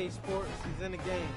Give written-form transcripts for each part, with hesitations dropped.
EA Sports. He's in the game.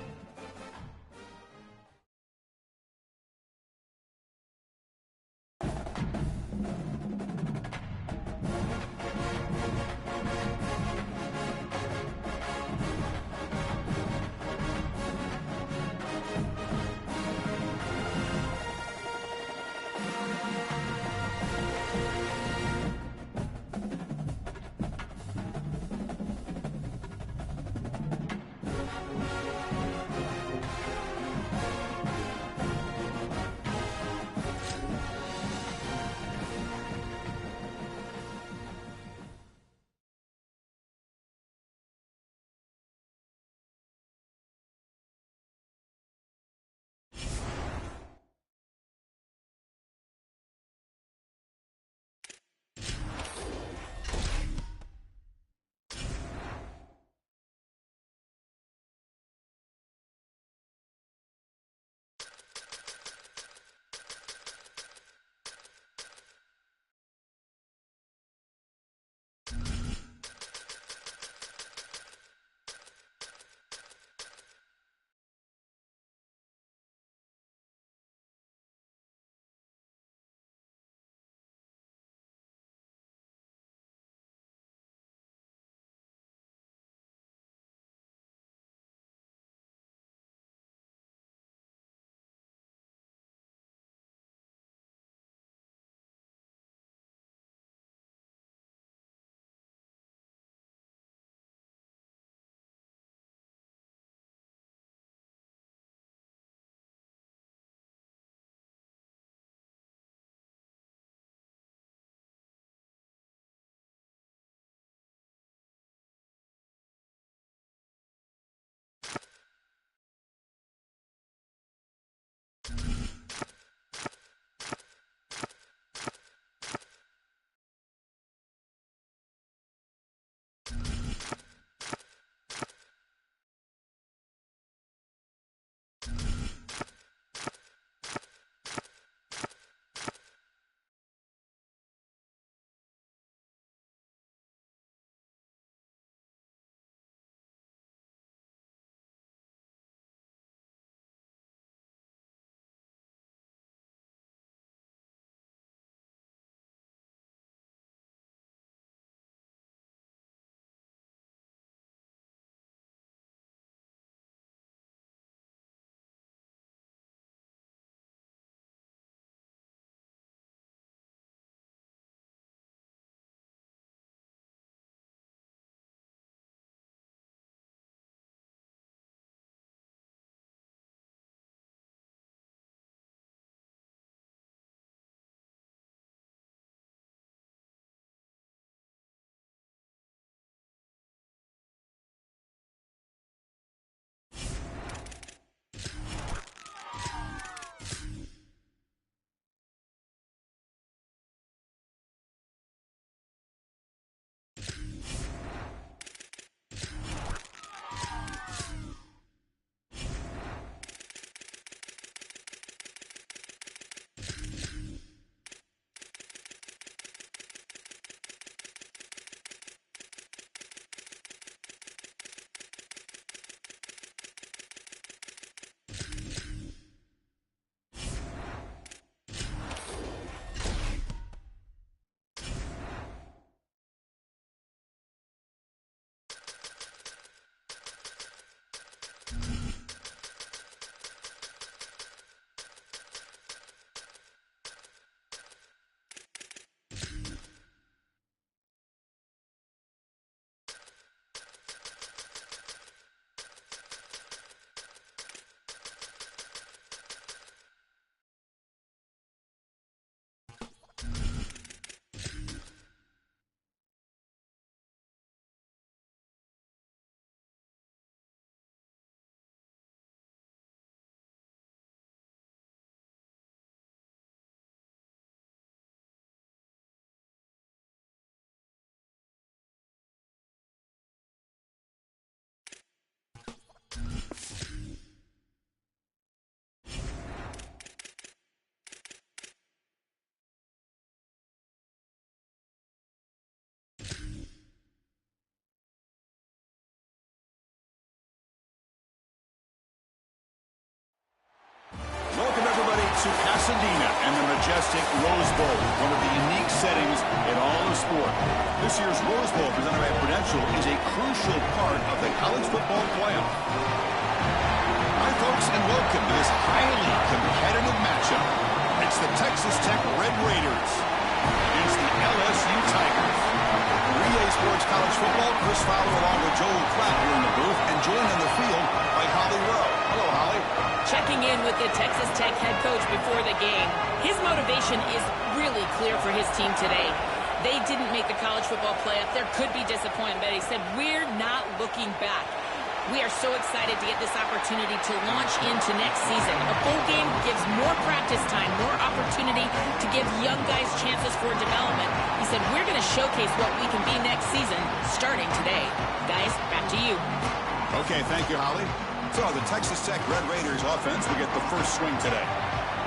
Pasadena and the majestic Rose Bowl, one of the unique settings in all of sport. This year's Rose Bowl, presented by Prudential, is a crucial part of the college football playoff. Hi, folks, and welcome to this highly competitive matchup. It's the Texas Tech Red Raiders against the LSU Tigers. For EA Sports College Football, Chris Fowler along with Joel Klatt here in the booth, and joined on the field by Holly Rowe. Hello, Holly. Checking in with the Texas Tech head coach before the game. His motivation is really clear for his team today. They didn't make the college football playoff. There could be disappointment, but he said, we're not looking back. We are so excited to get this opportunity to launch into next season. A bowl game gives more practice time, more opportunity to give young guys chances for development. He said, we're going to showcase what we can be next season, starting today. Guys, back to you. Okay, thank you, Holly. So, the Texas Tech Red Raiders offense will get the first swing today.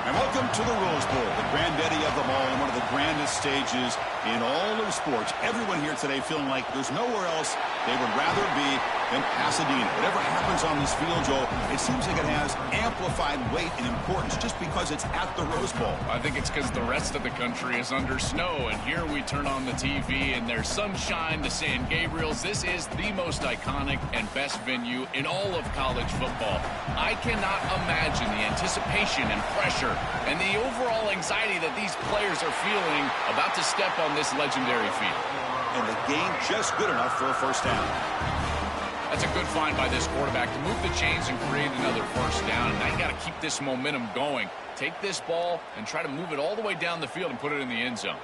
And welcome to the Rose Bowl, the granddaddy of them all, and one of the grandest stages in all of sports. Everyone here today feeling like there's nowhere else they would rather be than Pasadena. Whatever happens on this field, Joel, it seems like it has amplified weight and importance just because it's at the Rose Bowl. I think it's because the rest of the country is under snow, and here we turn on the TV and there's sunshine, the San Gabriels. This is the most iconic and best venue in all of college football. I cannot imagine the anticipation and pressure and the overall anxiety that these players are feeling about to step on this legendary field. And the game just good enough for a first down. That's a good find by this quarterback to move the chains and create another first down. And now you got to keep this momentum going. Take this ball and try to move it all the way down the field and put it in the end zone.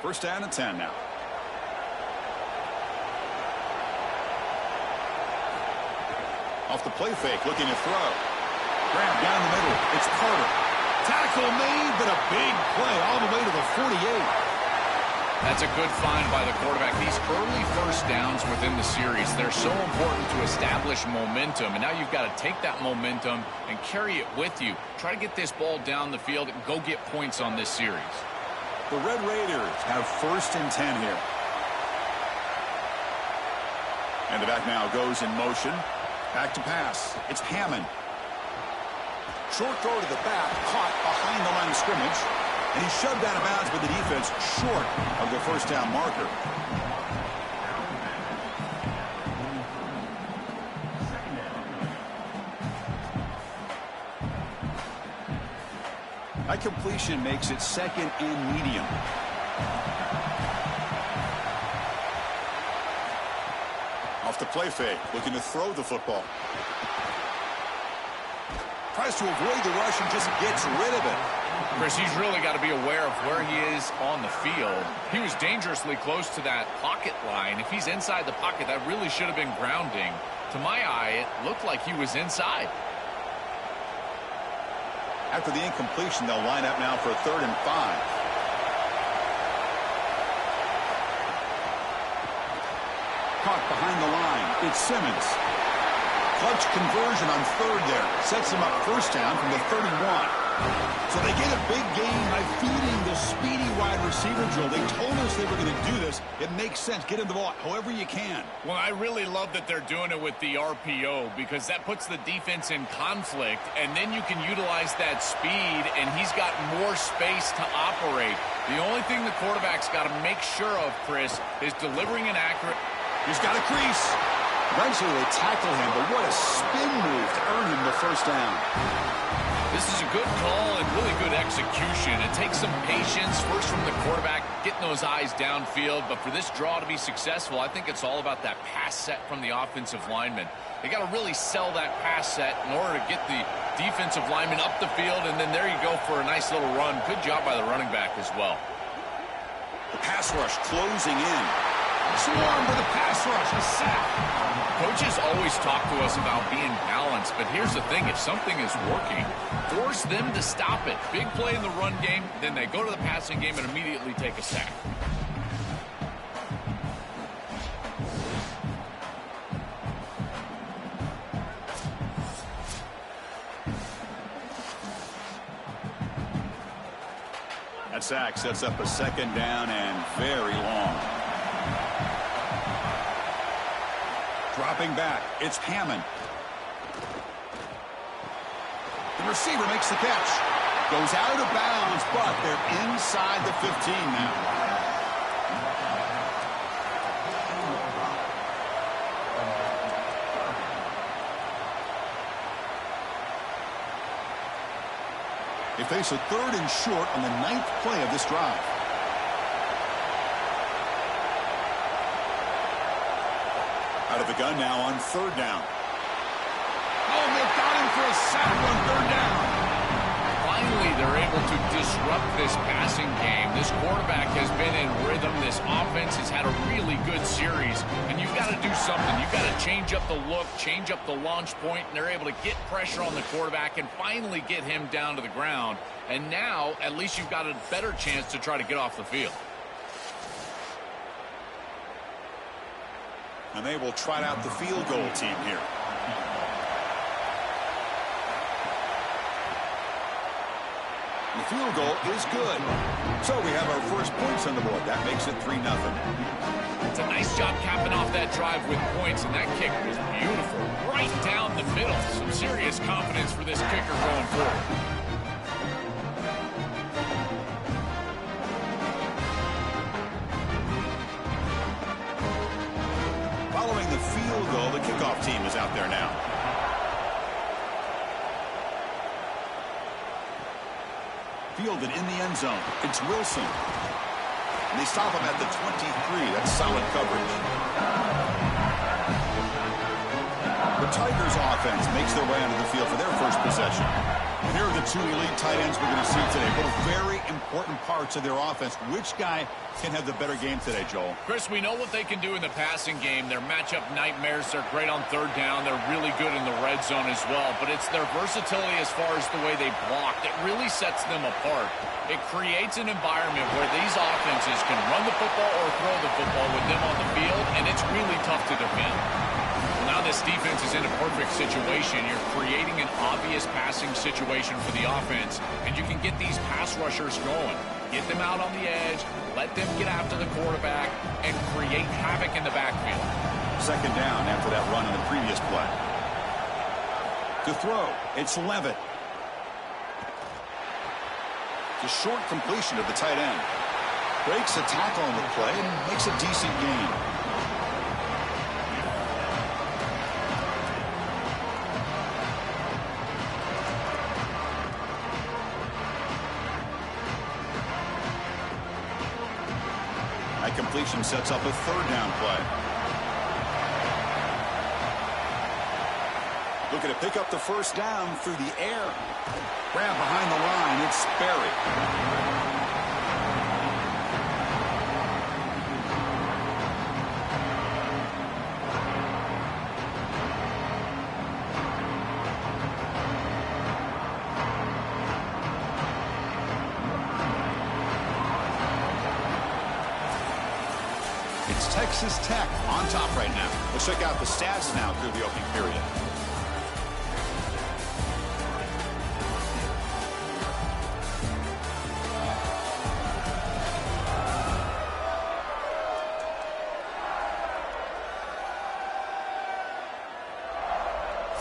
First down and 10 now. Off the play fake, looking to throw. Grab down the middle. It's Carter. Tackle made, but a big play all the way to the 48. That's a good find by the quarterback. These early first downs within the series, they're so important to establish momentum. And now you've got to take that momentum and carry it with you. Try to get this ball down the field and go get points on this series. The Red Raiders have first and 10 here. And the back now goes in motion. Back to pass. It's Hammond. Short throw to the back, caught behind the line of scrimmage. And he shoved out of bounds with the defense short of the first down marker. That completion makes it second and medium. Off the play fake, looking to throw the football. Tries to avoid the rush and just gets rid of it. Chris, he's really got to be aware of where he is on the field. He was dangerously close to that pocket line. If he's inside the pocket, that really should have been grounding. To my eye, it looked like he was inside. After the incompletion, they'll line up now for a 3rd and 5. Caught behind the line. It's Simmons. Clutch conversion on 3rd there. Sets him up first down from the 31. So they get a big gain by feeding the speedy wide receiver drill. They told us they were going to do this. It makes sense. Get him the ball however you can. Well, I really love that they're doing it with the RPO because that puts the defense in conflict, and then you can utilize that speed, and he's got more space to operate. The only thing the quarterback's got to make sure of, Chris, is delivering an accurate. He's got a crease. Eventually they tackle him, but what a spin move to earn him the first down. This is a good call and really good execution. It takes some patience, first from the quarterback, getting those eyes downfield. But for this draw to be successful, I think it's all about that pass set from the offensive lineman. They got to really sell that pass set in order to get the defensive lineman up the field, and then there you go for a nice little run. Good job by the running back as well. The pass rush closing in. Swarm with a pass rush, a sack. Coaches always talk to us about being balanced, but here's the thing. If something is working, force them to stop it. Big play in the run game, then they go to the passing game and immediately take a sack. That sack sets up a 2nd down and very long. Dropping back, it's Hammond. The receiver makes the catch. Goes out of bounds, but they're inside the 15 now. They face a 3rd and short on the 9th play of this drive. Out of the gun now on 3rd down. Oh, they've got him for a sack on 3rd down. Finally, they're able to disrupt this passing game. This quarterback has been in rhythm. This offense has had a really good series. And you've got to do something. You've got to change up the look, change up the launch point, and they're able to get pressure on the quarterback and finally get him down to the ground. And now, at least you've got a better chance to try to get off the field. And they will trot out the field goal team here. The field goal is good. So we have our first points on the board. That makes it 3-0. It's a nice job capping off that drive with points, and that kick was beautiful. Right down the middle. Some serious confidence for this kicker going forward. Following the field goal, the kickoff team is out there now. Fielded in the end zone. It's Wilson. And they stop him at the 23. That's solid coverage. The Tigers offense makes their way onto the field for their first possession. And here are the 2 elite tight ends we're going to see today. Both very important parts of their offense. Which guy can have the better game today, Joel? Chris, we know what they can do in the passing game. They're matchup nightmares. They're great on 3rd down. They're really good in the red zone as well. But it's their versatility as far as the way they block that really sets them apart. It creates an environment where these offenses can run the football or throw the football with them on the field, and it's really tough to defend. Now this defense is in a perfect situation. You're creating an obvious passing situation for the offense, and you can get these pass rushers going. Get them out on the edge, let them get after the quarterback, and create havoc in the backfield. 2nd down after that run in the previous play. To throw, it's Levitt. The short completion of the tight end. Breaks a tackle on the play and makes a decent gain. That completion sets up a 3rd down play. Looking to pick up the 1st down through the air. Grab behind the line. It's Sperry. It's Texas Tech on top right now. Let's check out the stats now through the opening period.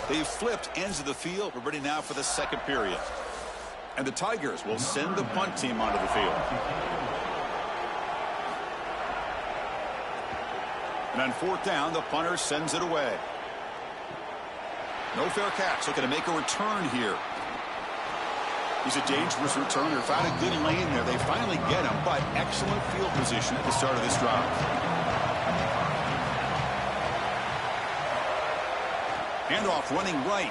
They've flipped ends of the field. We're ready now for the 2nd period. And the Tigers will send the punt team onto the field. And on 4th down, the punter sends it away. No fair catch. Looking to make a return here. He's a dangerous returner. Found a good lane there. They finally get him, but excellent field position at the start of this drive. Handoff running right.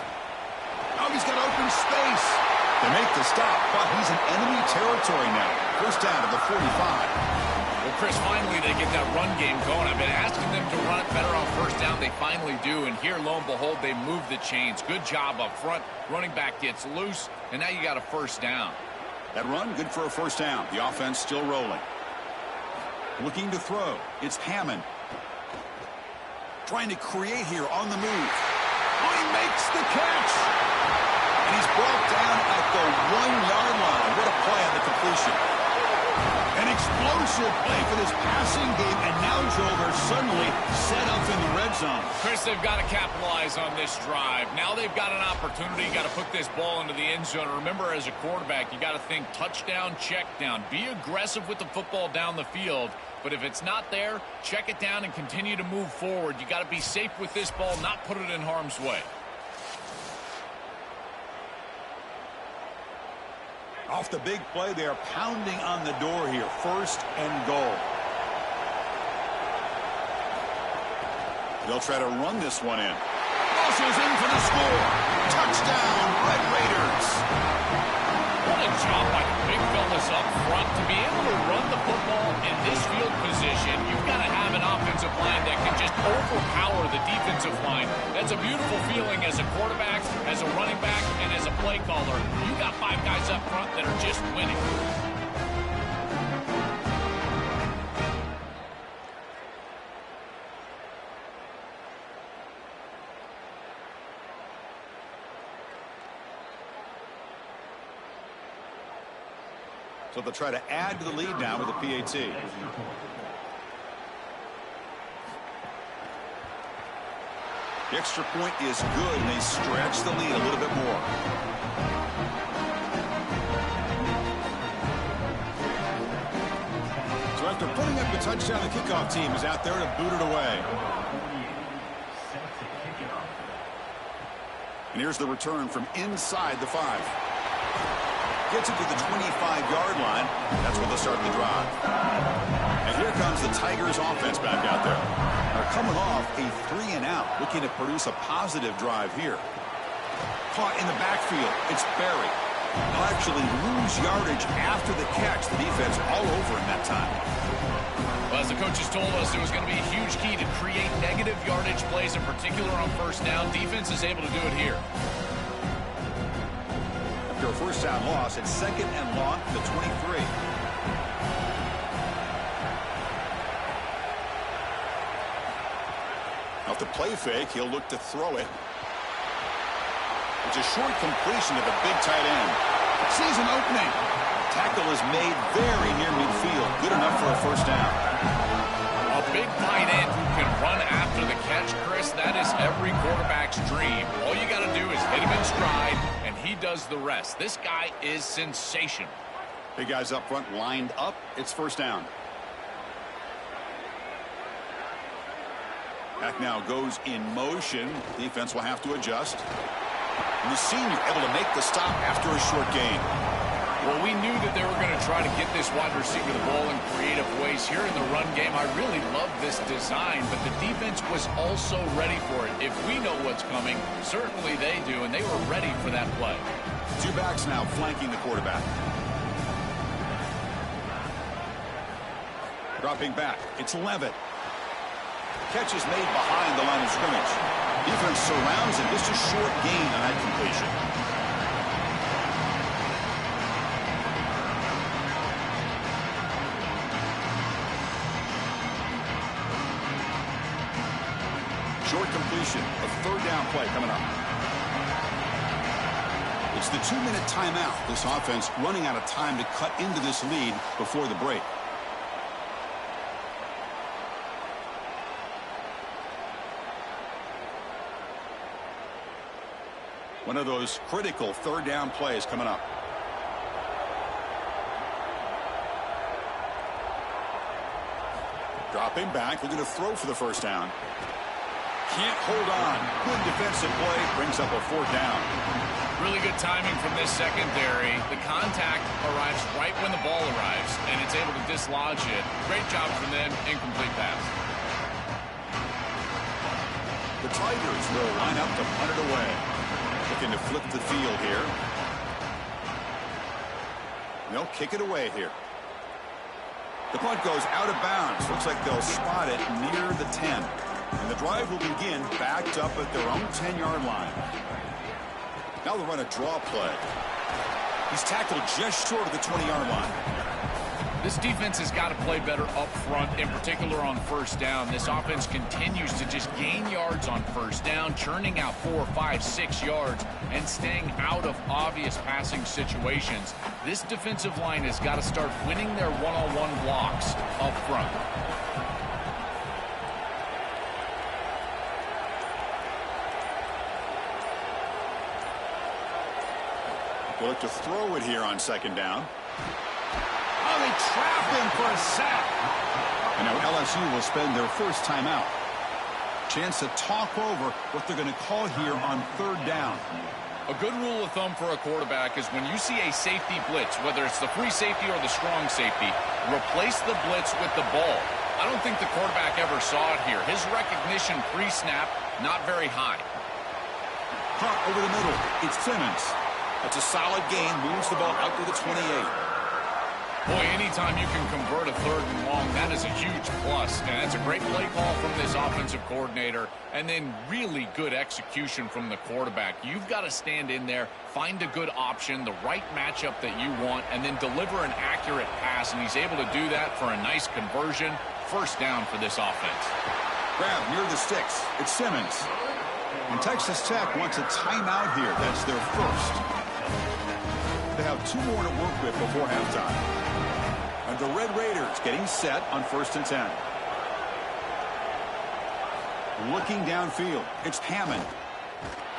Oh, he's got open space. They make the stop, but he's in enemy territory now. 1st down at the 45. Well, Chris, finally they get that run game going. I've been asking them to run it better on 1st down. They finally do, and here, lo and behold, they move the chains. Good job up front. Running back gets loose, and now you got a 1st down. That run, good for a 1st down. The offense still rolling. Looking to throw. It's Hammond. Trying to create here on the move. Oh, he makes the catch. And he's brought down at the 1-yard line. What a play on the completion. And he explosive play for this passing game, and now Joel, they're suddenly set up in the red zone. Chris, they've got to capitalize on this drive. Now they've got an opportunity. You got to put this ball into the end zone. Remember, as a quarterback, you got to think touchdown, check down. Be aggressive with the football down the field. But if it's not there, check it down and continue to move forward. You got to be safe with this ball, not put it in harm's way. Off the big play, they are pounding on the door here. 1st and goal. They'll try to run this one in. Rushes in for the score. Touchdown, Red Raiders. What a job by the big fellas up front. To be able to run the football in this field position, you've got to have an offensive line that can just overpower the defensive line. That's a beautiful feeling as a quarterback, as a running back, and as a play caller. You got 5 guys up front that are just winning. So they'll try to add to the lead now with the PAT. The extra point is good, and they stretch the lead a little bit more. So after putting up the touchdown, the kickoff team is out there to boot it away. And here's the return from inside the 5. Gets it to the 25-yard line. That's where they'll start the drive. And here comes the Tigers offense back out there. They're coming off a 3-and-out, looking to produce a positive drive here. Caught in the backfield. It's Berry. They'll actually lose yardage after the catch. The defense all over in that time. Well, as the coaches told us, it was going to be a huge key to create negative yardage plays, in particular on 1st down. Defense is able to do it here. After a 1st down loss, it's 2nd and long to the 23. Off the play fake, he'll look to throw it. It's a short completion to the big tight end. Sees an opening. Tackle is made very near midfield. Good enough for a 1st down. A big tight end who can run after the catch, Chris, that is every quarterback's dream. All you got to do is hit him in stride, and he does the rest. This guy is sensational. Big guys up front lined up. It's 1st down. Back now goes in motion. Defense will have to adjust. And the senior able to make the stop after a short gain. Well, we knew that they were going to try to get this wide receiver the ball in creative ways here in the run game. I really love this design, but the defense was also ready for it. If we know what's coming, certainly they do, and they were ready for that play. 2 backs now flanking the quarterback. Dropping back, it's Levitt. Catch is made behind the line of scrimmage. Defense surrounds him. Just a short gain on that completion. Short completion, a 3rd down play coming up. It's the 2-minute timeout. This offense running out of time to cut into this lead before the break. One of those critical 3rd down plays coming up. Dropping back, looking to throw for the 1st down. Can't hold on. Good defensive play, brings up a 4th down. Really good timing from this secondary. The contact arrives right when the ball arrives, and it's able to dislodge it. Great job from them. Incomplete pass. The Tigers will line up to punt it away. Looking to flip the field here. They'll kick it away here. The punt goes out of bounds. Looks like they'll spot it near the 10. And the drive will begin backed up at their own 10-yard line. Now they'll run a draw play. He's tackled just short of the 20-yard line. This defense has got to play better up front, in particular on first down. This offense continues to just gain yards on first down, churning out 4, 5, 6 yards, and staying out of obvious passing situations. This defensive line has got to start winning their one-on-one blocks up front. They look to throw it here on second down. Oh, they trap him for a sack. And now LSU will spend their first timeout. Chance to talk over what they're going to call here on third down. A good rule of thumb for a quarterback is when you see a safety blitz, whether it's the free safety or the strong safety, replace the blitz with the ball. I don't think the quarterback ever saw it here. His recognition pre-snap, not very high. Caught over the middle. It's Simmons. That's a solid gain. Moves the ball out to the 28. Boy, anytime you can convert a third and long, that is a huge plus. And that's a great play call from this offensive coordinator. And then really good execution from the quarterback. You've got to stand in there, find a good option, the right matchup that you want, and then deliver an accurate pass. And he's able to do that for a nice conversion. First down for this offense. Grab near the sticks. It's Simmons. And Texas Tech wants a timeout here. That's their first. They have 2 more to work with before halftime. And the Red Raiders getting set on 1st and 10. Looking downfield. It's Hammond.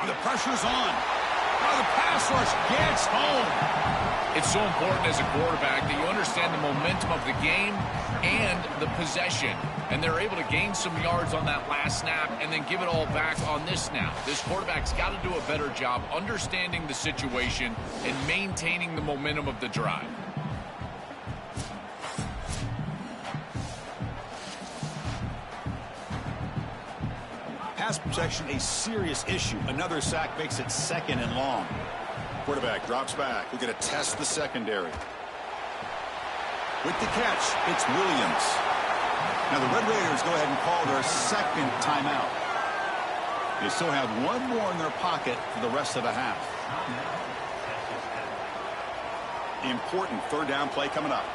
And the pressure's on. Oh, the pass rush gets home. It's so important as a quarterback that you understand the momentum of the game and the possession. And they're able to gain some yards on that last snap and then give it all back on this snap. This quarterback's got to do a better job understanding the situation and maintaining the momentum of the drive. Pass protection a serious issue. Another sack makes it 2nd and long. Quarterback drops back. We're going to test the secondary. With the catch, it's Williams. Now the Red Raiders go ahead and call their 2nd timeout. They still have 1 more in their pocket for the rest of the half. Important 3rd down play coming up.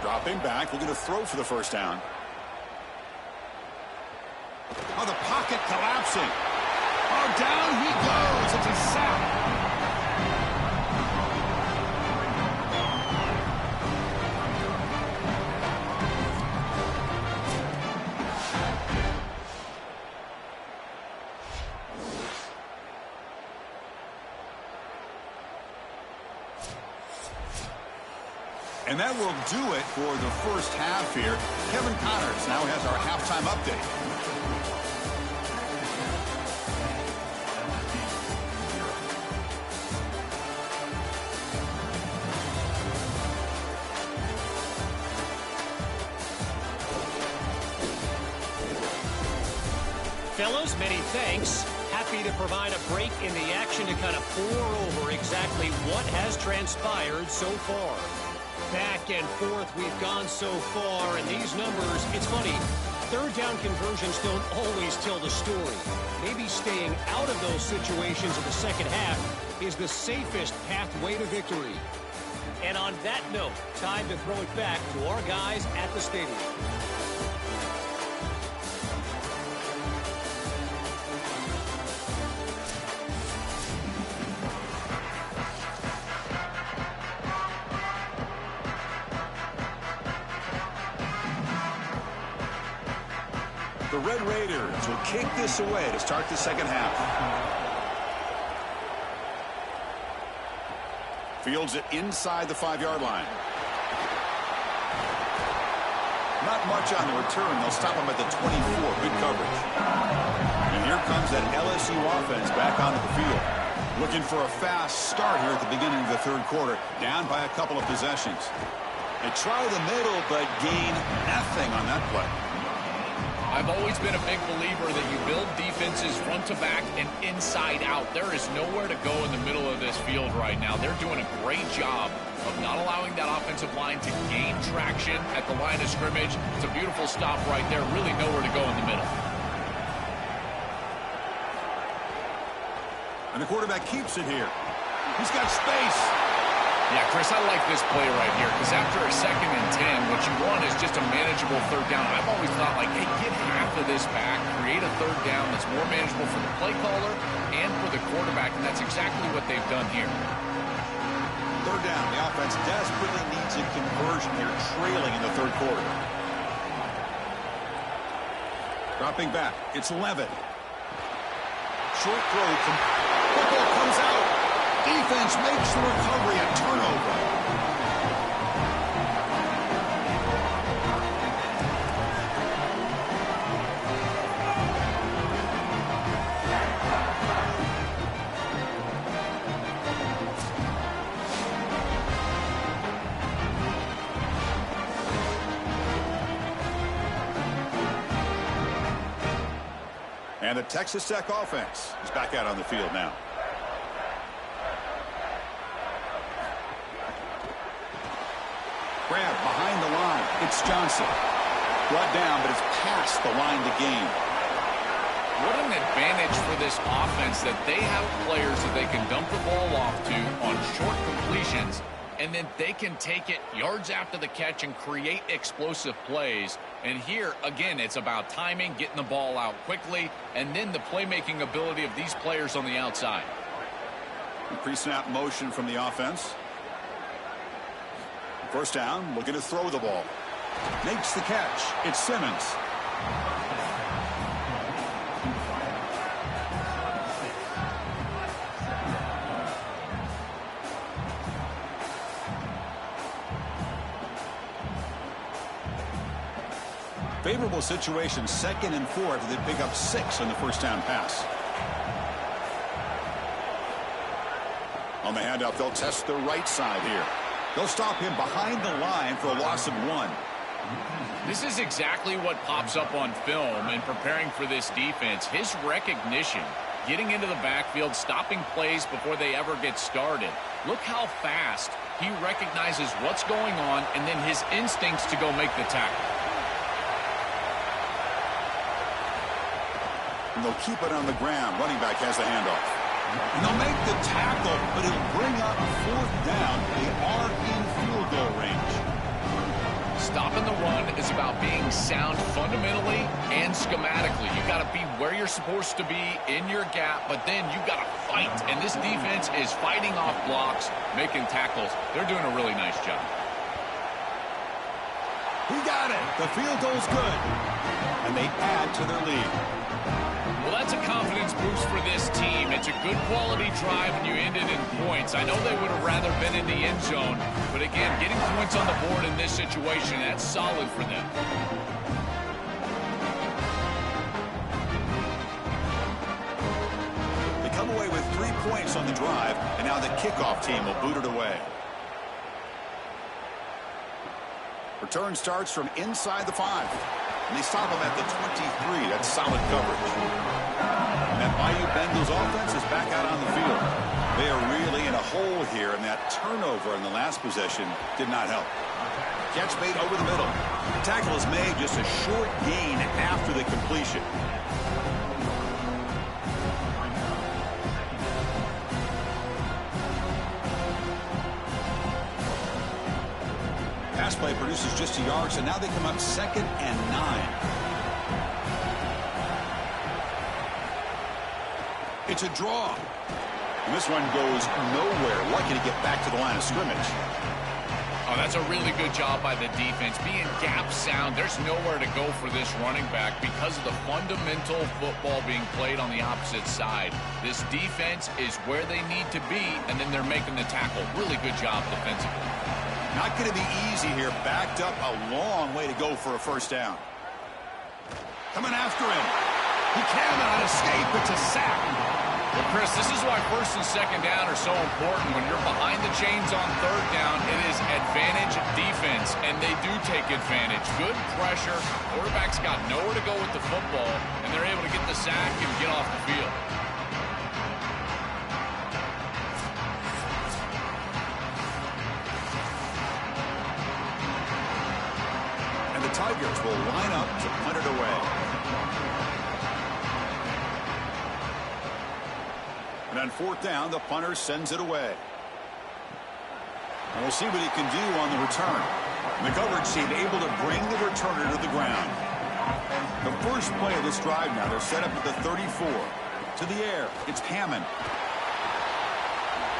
Dropping back, looking to throw for the 1st down. Oh, the pocket collapsing. Oh, down he goes. It's a sack. And that will do it for the first half here. Kevin Connors now has our halftime update. Fellows, many thanks. Happy to provide a break in the action to kind of pour over exactly what has transpired so far. Back and forth we've gone so far, and these numbers, it's funny, 3rd down conversions don't always tell the story. Maybe staying out of those situations in the second half is the safest pathway to victory. And on that note, time to throw it back to our guys at the stadium. The Red Raiders will kick this away to start the second half. Fields it inside the 5-yard line. Not much on the return. They'll stop him at the 24. Good coverage. And here comes that LSU offense back onto the field. Looking for a fast start here at the beginning of the 3rd quarter. Down by a couple of possessions. They try the middle, but gain nothing on that play. I've always been a big believer that you build defenses front to back and inside out. There is nowhere to go in the middle of this field right now. They're doing a great job of not allowing that offensive line to gain traction at the line of scrimmage. It's a beautiful stop right there. Really nowhere to go in the middle. And the quarterback keeps it here. He's got space. Yeah, Chris, I like this play right here because after a 2nd and 10, what you want is just a manageable 3rd down. I've always thought, like, hey, get half of this back, create a 3rd down that's more manageable for the play caller and for the quarterback, and that's exactly what they've done here. 3rd down. The offense desperately needs a conversion here, trailing in the 3rd quarter. Dropping back. It's Levitt. Short throw. Football comes out. Defense makes the recovery. A turnover. And the Texas Tech offense is back out on the field now. Grab behind the line. It's Johnson. Brought down, but it's past the line to gain. What an advantage for this offense that they have players that they can dump the ball off to on short completions, and then they can take it yards after the catch and create explosive plays. And here, again, it's about timing, getting the ball out quickly, and then the playmaking ability of these players on the outside. Pre-snap motion from the offense. First down, looking to throw the ball. Makes the catch. It's Simmons. Favorable situation, 2nd and 4 after they pick up 6 on the first down pass. On the handoff, they'll test the right side here. They'll stop him behind the line for a loss of 1. This is exactly what pops up on film in preparing for this defense. His recognition, getting into the backfield, stopping plays before they ever get started. Look how fast he recognizes what's going on and then his instincts to go make the tackle. And they'll keep it on the ground. Running back has the handoff. And they'll make the tackle, but it'll bring up 4th down. They are in field goal range. Stopping the run is about being sound fundamentally and schematically. You got to be where you're supposed to be in your gap, but then you got to fight. And this defense is fighting off blocks, making tackles. They're doing a really nice job. He got it. The field goal's good. And they add to their lead. Well, that's a confidence boost for this team. It's a good quality drive, and you ended in points. I know they would have rather been in the end zone, but again, getting points on the board in this situation, that's solid for them. They come away with 3 points on the drive, and now the kickoff team will boot it away. Return starts from inside the 5. And they stop him at the 23. That's solid coverage. And that Bayou Bengals offense is back out on the field. They are really in a hole here, and that turnover in the last possession did not help. Catch made over the middle. The tackle is made, just a short gain after the completion. Pass play produces just a yard, so now they come up 2nd and 9. It's a draw. And this one goes nowhere. Lucky to get back to the line of scrimmage. Oh, that's a really good job by the defense. Being gap sound, there's nowhere to go for this running back because of the fundamental football being played on the opposite side. This defense is where they need to be, and then they're making the tackle. Really good job defensively. Not going to be easy here. Backed up a long way to go for a first down. Coming after him. He cannot escape. It's a sack. Well, Chris, this is why 1st and 2nd down are so important. When you're behind the chains on 3rd down, it is advantage defense, and they do take advantage. Good pressure. Quarterback's got nowhere to go with the football, and they're able to get the sack and get off the field. And the Tigers will line up to punt it away. And on fourth down, the punter sends it away. And we'll see what he can do on the return. The coverage team able to bring the returner to the ground. The first play of this drive now, they're set up at the 34. To the air, it's Hammond.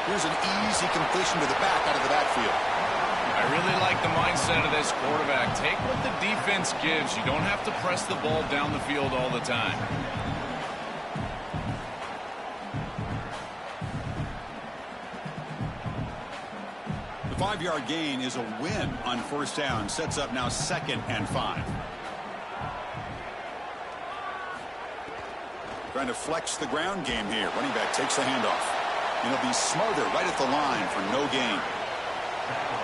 Here's an easy completion to the back out of the backfield. I really like the mindset of this quarterback. Take what the defense gives. You don't have to press the ball down the field all the time. The 5-yard gain is a win on first down. Sets up now 2nd and 5. Trying to flex the ground game here. Running back takes the handoff. And he'll be smarter right at the line for no gain.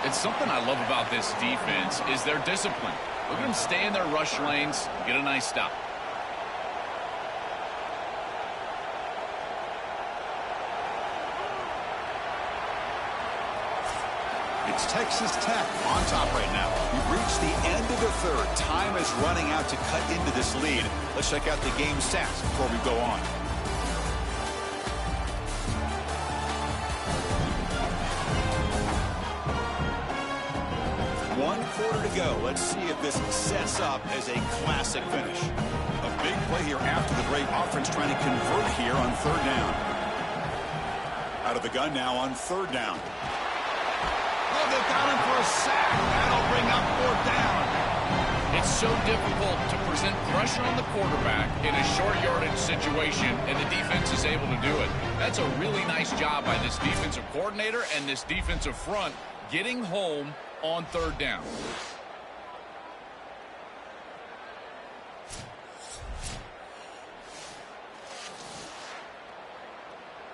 It's something I love about this defense is their discipline. Look at them stay in their rush lanes, get a nice stop. It's Texas Tech on top right now. We've reached the end of the third. Time is running out to cut into this lead. Let's check out the game stats before we go on. One quarter to go. Let's see if this sets up as a classic finish. A big play here after the break. Offense trying to convert here on third down. Out of the gun now on third down. Oh, they've got him for a sack. That'll bring up fourth down. It's so difficult to present pressure on the quarterback in a short yardage situation, and the defense is able to do it. That's a really nice job by this defensive coordinator and this defensive front getting home on third down.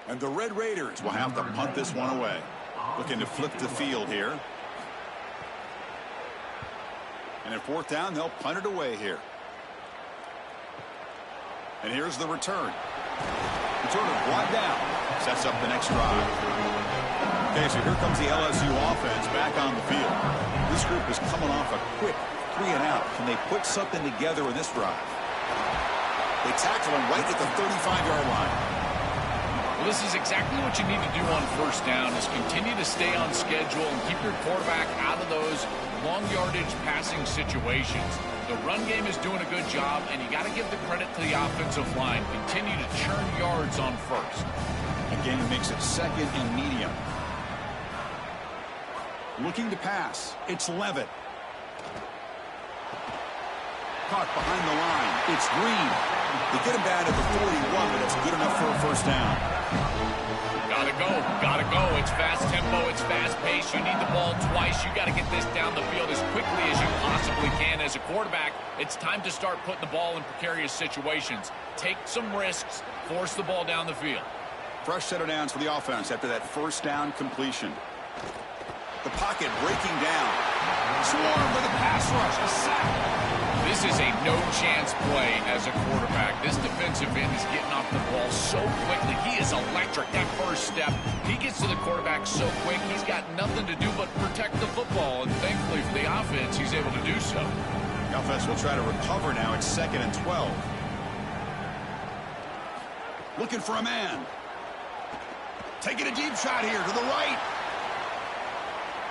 And the Red Raiders will have to punt this one away. Looking to flip the field here. And at fourth down, they'll punt it away here. And here's the return. Returner brought down. Sets up the next drive. Okay, so here comes the LSU offense back on the field. This group is coming off a quick 3 and out. Can they put something together in this drive? They tackle him right at the 35-yard line. Well, this is exactly what you need to do on first down is continue to stay on schedule and keep your quarterback out of those long yardage passing situations. The run game is doing a good job, and you got to give the credit to the offensive line. Continue to churn yards on first. Again, it makes it 2nd and medium. Looking to pass. It's Levitt. Caught behind the line. It's Green. They get him down at the 41, but it's good enough for a first down. Gotta go. Gotta go. It's fast tempo. It's fast pace. You need the ball twice. You got to get this down the field as quickly as you possibly can. As a quarterback, it's time to start putting the ball in precarious situations. Take some risks. Force the ball down the field. Fresh set of downs for the offense after that first down completion. The pocket breaking down. Swarm with a pass rush. A sack. This is a no-chance play as a quarterback. This defensive end is getting off the ball so quickly. He is electric. That first step, he gets to the quarterback so quick, he's got nothing to do but protect the football. And thankfully for the offense, he's able to do so. The offense will try to recover now. It's 2nd and 12. Looking for a man. Taking a deep shot here to the right.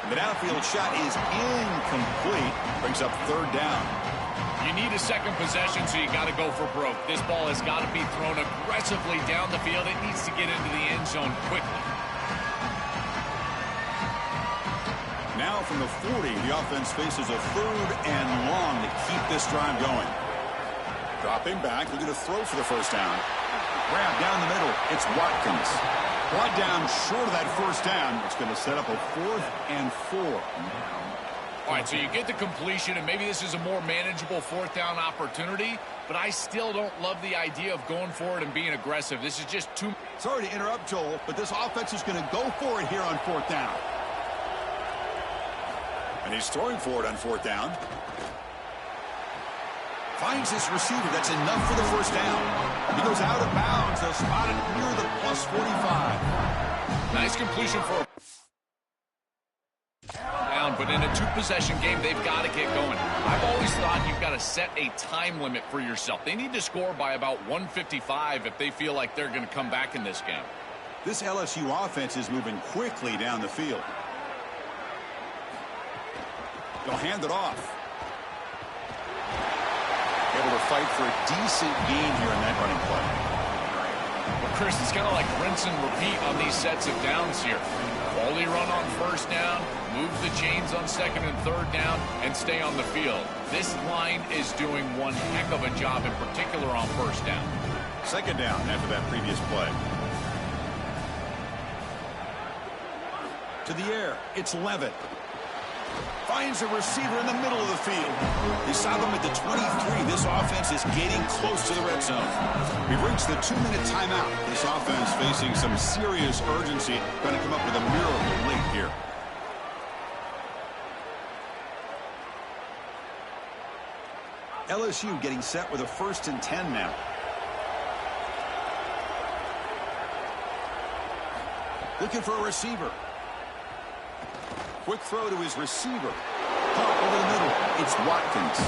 The downfield shot is incomplete. Brings up third down. You need a second possession, so you got to go for broke. This ball has got to be thrown aggressively down the field. It needs to get into the end zone quickly. Now from the 40, the offense faces a 3rd and long to keep this drive going. Dropping back, looking to throw for the first down. Grab down the middle. It's Watkins. Brought down short of that first down. It's going to set up a 4th and 4. All right, so you get the completion, and maybe this is a more manageable fourth down opportunity, but I still don't love the idea of going for it and being aggressive. This is just too... Sorry to interrupt, Joel, but this offense is going to go for it here on fourth down. And he's throwing for it on fourth down. Finds his receiver. That's enough for the first down. He goes out of bounds. They'll spot it near the plus 45. Nice completion for... But in a two-possession game, they've got to get going. I've always thought you've got to set a time limit for yourself. They need to score by about 155 if they feel like they're going to come back in this game. This LSU offense is moving quickly down the field. They'll hand it off. Able to fight for a decent gain here in that running play. Well, Chris, it's kind of like rinse and repeat on these sets of downs here. Quality run on first down, move the chains on second and third down, and stay on the field. This line is doing one heck of a job, in particular on first down. Second down after that previous play. To the air, it's Levitt. Finds a receiver in the middle of the field. They stop him at the 23. This offense is getting close to the red zone. We've reached the 2-minute timeout. This offense facing some serious urgency. Going to come up with a miracle late here. LSU getting set with a 1st and 10 now. Looking for a receiver. Quick throw to his receiver. Caught over the middle. It's Watkins.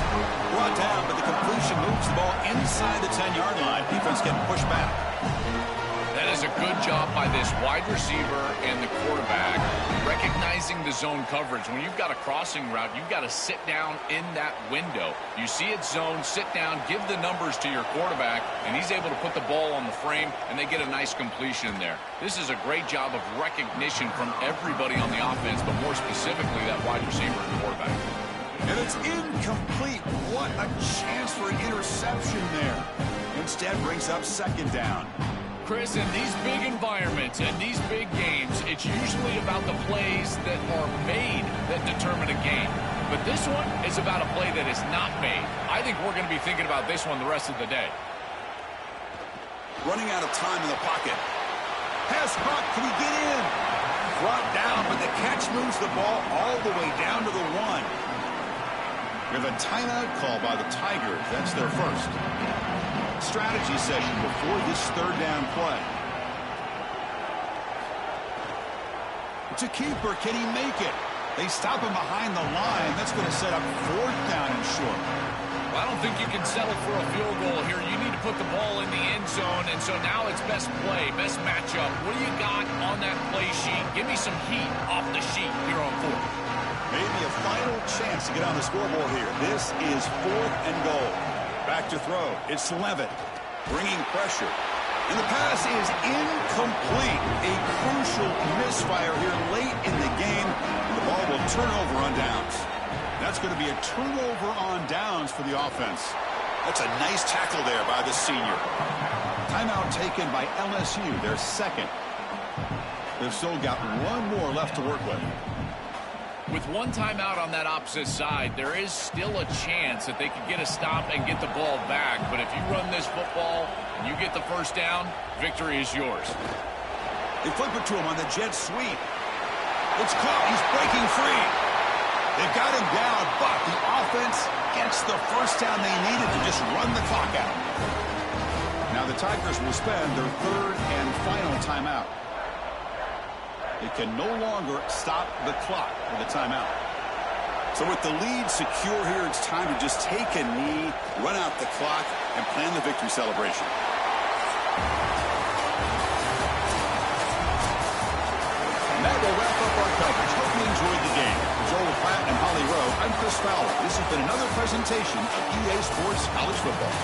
Brought down, but the completion moves the ball inside the 10-yard line. Defense getting pushed back. That is a good job by this wide receiver and the quarterback recognizing the zone coverage. When you've got a crossing route, you've got to sit down in that window. You see it zone, sit down, give the numbers to your quarterback, and he's able to put the ball on the frame, and they get a nice completion there. This is a great job of recognition from everybody on the offense, but more specifically that wide receiver and quarterback. And it's incomplete. What a chance for an interception there. Instead brings up second down. Chris, in these big environments and these big games, it's usually about the plays that are made that determine a game. But this one is about a play that is not made. I think we're going to be thinking about this one the rest of the day. Running out of time in the pocket. Pass caught. Can he get in? Brought down, but the catch moves the ball all the way down to the 1. We have a timeout call by the Tigers. That's their first. Strategy session before this third down play. It's a keeper. Can he make it? They stop him behind the line. That's going to set up 4th down and short. Well, I don't think you can settle for a field goal here. You need to put the ball in the end zone, and so now it's best play, best matchup. What do you got on that play sheet? Give me some heat off the sheet here on 4th. Maybe a final chance to get on the scoreboard here. This is 4th and goal. Back to throw. It's Levitt bringing pressure. And the pass is incomplete. A crucial misfire here late in the game. The ball will turn over on downs. That's going to be a turnover on downs for the offense. That's a nice tackle there by the senior. Timeout taken by LSU, their second. They've still got one more left to work with. With one timeout on that opposite side, there is still a chance that they could get a stop and get the ball back. But if you run this football and you get the first down, victory is yours. They flip it to him on the jet sweep. It's caught. He's breaking free. They've got him down, but the offense gets the first down they needed to just run the clock out. Now the Tigers will spend their third and final timeout. They can no longer stop the clock with a timeout. So with the lead secure here, it's time to just take a knee, run out the clock, and plan the victory celebration. And that will wrap up our coverage. Hope you enjoyed the game. For Joel Platt and Holly Rowe, I'm Chris Fowler. This has been another presentation of EA Sports College Football.